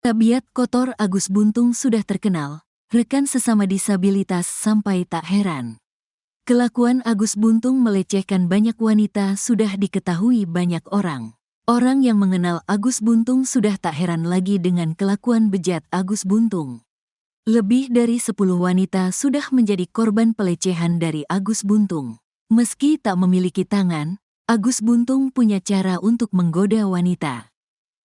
Tabiat kotor Agus Buntung sudah terkenal, rekan sesama disabilitas sampai tak heran. Kelakuan Agus Buntung melecehkan banyak wanita sudah diketahui banyak orang. Orang yang mengenal Agus Buntung sudah tak heran lagi dengan kelakuan bejat Agus Buntung. Lebih dari 10 wanita sudah menjadi korban pelecehan dari Agus Buntung. Meski tak memiliki tangan, Agus Buntung punya cara untuk menggoda wanita.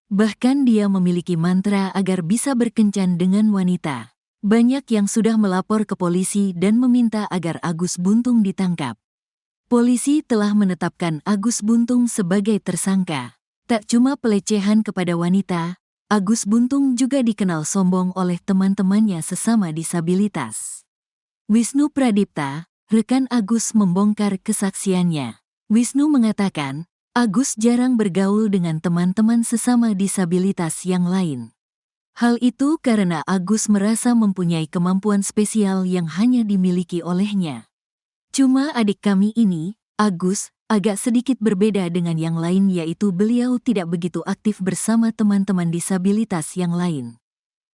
Bahkan dia memiliki mantra agar bisa berkencan dengan wanita. Banyak yang sudah melapor ke polisi dan meminta agar Agus Buntung ditangkap. Polisi telah menetapkan Agus Buntung sebagai tersangka. Tak cuma pelecehan kepada wanita, Agus Buntung juga dikenal sombong oleh teman-temannya sesama disabilitas. Wisnu Pradipta, rekan Agus, membongkar kesaksiannya. Wisnu mengatakan, Agus jarang bergaul dengan teman-teman sesama disabilitas yang lain. Hal itu karena Agus merasa mempunyai kemampuan spesial yang hanya dimiliki olehnya. Cuma adik kami ini, Agus, agak sedikit berbeda dengan yang lain, yaitu beliau tidak begitu aktif bersama teman-teman disabilitas yang lain.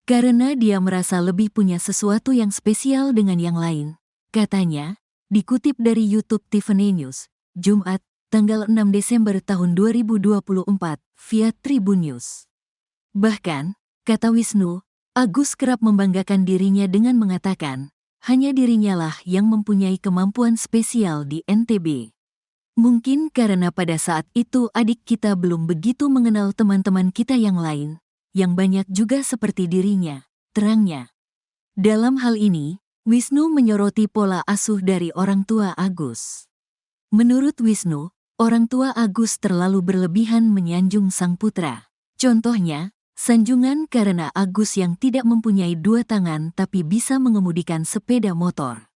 Karena dia merasa lebih punya sesuatu yang spesial dengan yang lain, katanya, dikutip dari YouTube Tiffany News, Jumat, tanggal 6 Desember tahun 2024, via Tribun News. Bahkan, kata Wisnu, Agus kerap membanggakan dirinya dengan mengatakan, hanya dirinya lah yang mempunyai kemampuan spesial di NTB. Mungkin karena pada saat itu adik kita belum begitu mengenal teman-teman kita yang lain, yang banyak juga seperti dirinya, terangnya. Dalam hal ini, Wisnu menyoroti pola asuh dari orang tua Agus. Menurut Wisnu, orang tua Agus terlalu berlebihan menyanjung sang putra. Contohnya, sanjungan karena Agus yang tidak mempunyai 2 tangan tapi bisa mengemudikan sepeda motor.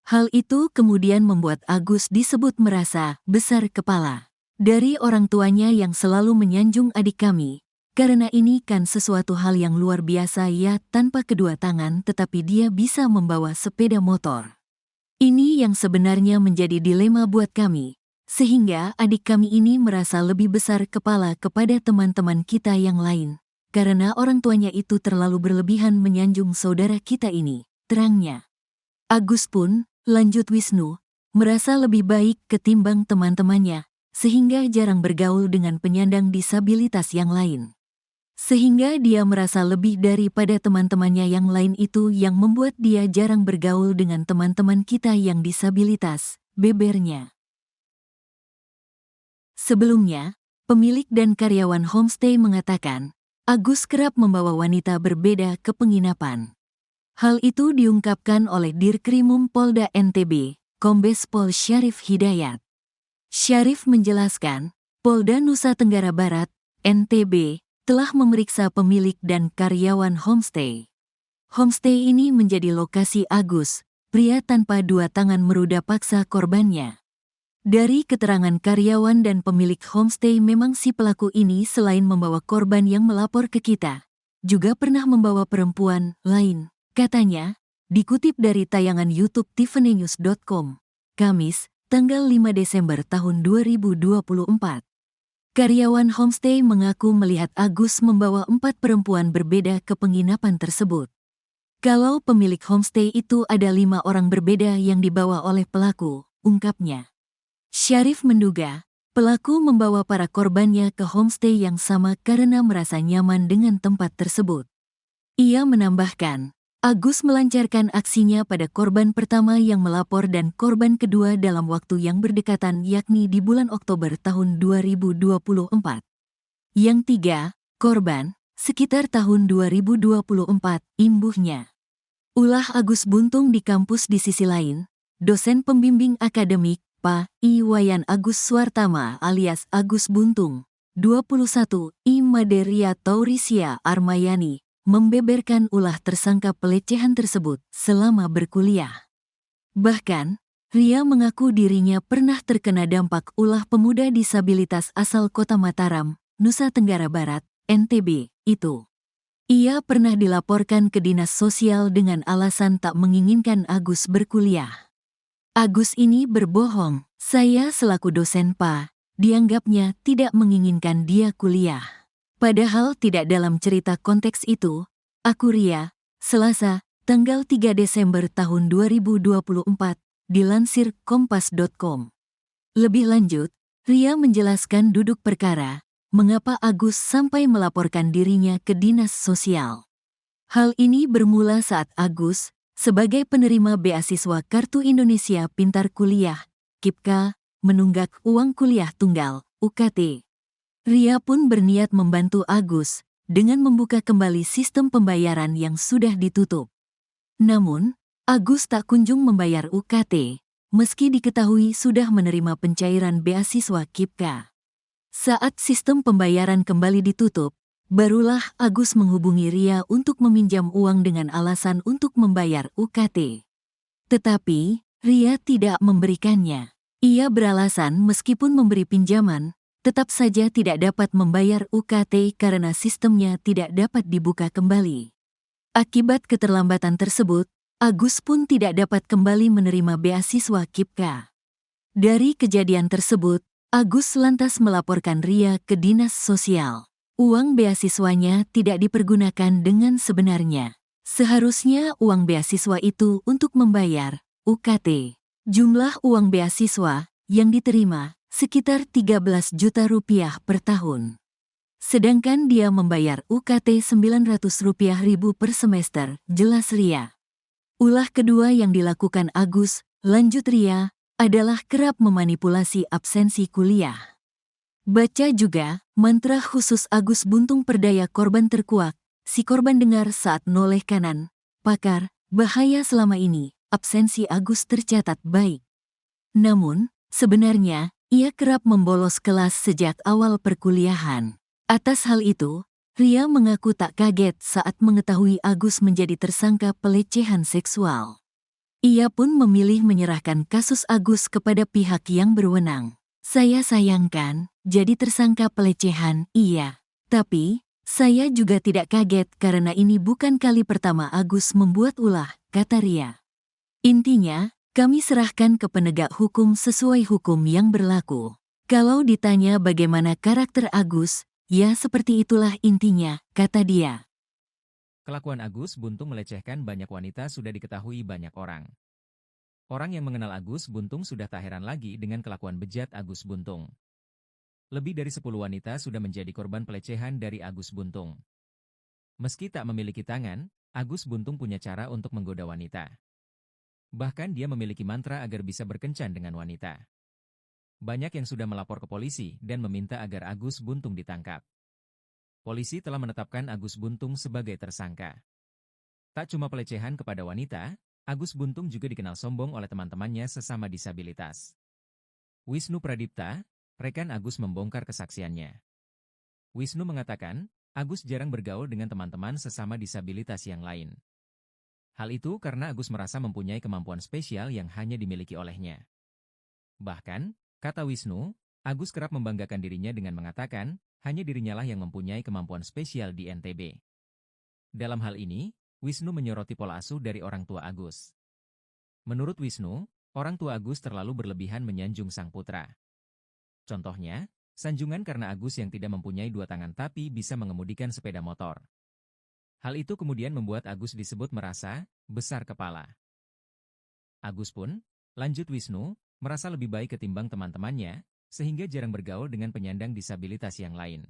Hal itu kemudian membuat Agus disebut merasa besar kepala dari orang tuanya yang selalu menyanjung adik kami. Karena ini kan sesuatu hal yang luar biasa ya, tanpa kedua tangan tetapi dia bisa membawa sepeda motor. Ini yang sebenarnya menjadi dilema buat kami. Sehingga adik kami ini merasa lebih besar kepala kepada teman-teman kita yang lain. Karena orang tuanya itu terlalu berlebihan menyanjung saudara kita ini, terangnya. Agus pun, lanjut Wisnu, merasa lebih baik ketimbang teman-temannya, sehingga jarang bergaul dengan penyandang disabilitas yang lain. Sehingga dia merasa lebih daripada teman-temannya yang lain, itu yang membuat dia jarang bergaul dengan teman-teman kita yang disabilitas, bebernya. Sebelumnya, pemilik dan karyawan homestay mengatakan, Agus kerap membawa wanita berbeda ke penginapan. Hal itu diungkapkan oleh Dirkrimum Polda NTB, Kombes Pol Syarif Hidayat. Syarif menjelaskan, Polda Nusa Tenggara Barat, NTB, telah memeriksa pemilik dan karyawan homestay. Homestay ini menjadi lokasi Agus, pria tanpa 2 tangan, meruda paksa korbannya. Dari keterangan karyawan dan pemilik homestay, memang si pelaku ini selain membawa korban yang melapor ke kita, juga pernah membawa perempuan lain, katanya, dikutip dari tayangan YouTube tiffanynews.com, Kamis, tanggal 5 Desember tahun 2024. Karyawan homestay mengaku melihat Agus membawa 4 perempuan berbeda ke penginapan tersebut. Kalau pemilik homestay itu ada 5 orang berbeda yang dibawa oleh pelaku, ungkapnya. Syarif menduga, pelaku membawa para korbannya ke homestay yang sama karena merasa nyaman dengan tempat tersebut. Ia menambahkan, Agus melancarkan aksinya pada korban pertama yang melapor dan korban kedua dalam waktu yang berdekatan, yakni di bulan Oktober tahun 2024. Yang 3, korban, sekitar tahun 2024, imbuhnya. Ulah Agus Buntung di kampus. Di sisi lain, dosen pembimbing akademik, Pak Iwayan Agus Suartama alias Agus Buntung, 21, I Maderia Taurisia Armayani, membeberkan ulah tersangka pelecehan tersebut selama berkuliah. Bahkan, Ria mengaku dirinya pernah terkena dampak ulah pemuda disabilitas asal Kota Mataram, Nusa Tenggara Barat, NTB, itu. Ia pernah dilaporkan ke dinas sosial dengan alasan tak menginginkan Agus berkuliah. Agus ini berbohong, saya selaku dosen PA, dianggapnya tidak menginginkan dia kuliah. Padahal tidak dalam cerita konteks itu. Aku Ria, Selasa, tanggal 3 Desember tahun 2024, dilansir kompas.com. Lebih lanjut, Ria menjelaskan duduk perkara, mengapa Agus sampai melaporkan dirinya ke dinas sosial. Hal ini bermula saat Agus, sebagai penerima beasiswa Kartu Indonesia Pintar Kuliah, KIPKA, menunggak uang kuliah tunggal, UKT. Ria pun berniat membantu Agus dengan membuka kembali sistem pembayaran yang sudah ditutup. Namun, Agus tak kunjung membayar UKT, meski diketahui sudah menerima pencairan beasiswa KIPKA. Saat sistem pembayaran kembali ditutup, barulah Agus menghubungi Ria untuk meminjam uang dengan alasan untuk membayar UKT. Tetapi, Ria tidak memberikannya. Ia beralasan meskipun memberi pinjaman, tetap saja tidak dapat membayar UKT karena sistemnya tidak dapat dibuka kembali. Akibat keterlambatan tersebut, Agus pun tidak dapat kembali menerima beasiswa KIPKA. Dari kejadian tersebut, Agus lantas melaporkan Ria ke dinas sosial. Uang beasiswanya tidak dipergunakan dengan sebenarnya. Seharusnya uang beasiswa itu untuk membayar UKT. Jumlah uang beasiswa yang diterima sekitar 13 juta rupiah per tahun. Sedangkan dia membayar UKT Rp900.000 per semester, jelas Ria. Ulah kedua yang dilakukan Agus, lanjut Ria, adalah kerap memanipulasi absensi kuliah. Baca juga, mantra khusus Agus Buntung perdaya korban terkuak, si korban dengar saat noleh kanan, pakar, bahaya selama ini, absensi Agus tercatat baik. Namun, sebenarnya, ia kerap membolos kelas sejak awal perkuliahan. Atas hal itu, Ria mengaku tak kaget saat mengetahui Agus menjadi tersangka pelecehan seksual. Ia pun memilih menyerahkan kasus Agus kepada pihak yang berwenang. Saya sayangkan, jadi tersangka pelecehan, iya. Tapi, saya juga tidak kaget karena ini bukan kali pertama Agus membuat ulah, kata Ria. Intinya, kami serahkan ke penegak hukum sesuai hukum yang berlaku. Kalau ditanya bagaimana karakter Agus, ya seperti itulah intinya, kata dia. Kelakuan Agus Buntung melecehkan banyak wanita sudah diketahui banyak orang. Orang yang mengenal Agus Buntung sudah tak heran lagi dengan kelakuan bejat Agus Buntung. Lebih dari 10 wanita sudah menjadi korban pelecehan dari Agus Buntung. Meski tak memiliki tangan, Agus Buntung punya cara untuk menggoda wanita. Bahkan dia memiliki mantra agar bisa berkencan dengan wanita. Banyak yang sudah melapor ke polisi dan meminta agar Agus Buntung ditangkap. Polisi telah menetapkan Agus Buntung sebagai tersangka. Tak cuma pelecehan kepada wanita, Agus Buntung juga dikenal sombong oleh teman-temannya sesama disabilitas. Wisnu Pradipta, rekan Agus membongkar kesaksiannya. Wisnu mengatakan, Agus jarang bergaul dengan teman-teman sesama disabilitas yang lain. Hal itu karena Agus merasa mempunyai kemampuan spesial yang hanya dimiliki olehnya. Bahkan, kata Wisnu, Agus kerap membanggakan dirinya dengan mengatakan, hanya dirinya lah yang mempunyai kemampuan spesial di NTB. Dalam hal ini, Wisnu menyoroti pola asuh dari orang tua Agus. Menurut Wisnu, orang tua Agus terlalu berlebihan menyanjung sang putra. Contohnya, sanjungan karena Agus yang tidak mempunyai 2 tangan tapi bisa mengemudikan sepeda motor. Hal itu kemudian membuat Agus disebut merasa besar kepala. Agus pun, lanjut Wisnu, merasa lebih baik ketimbang teman-temannya, sehingga jarang bergaul dengan penyandang disabilitas yang lain.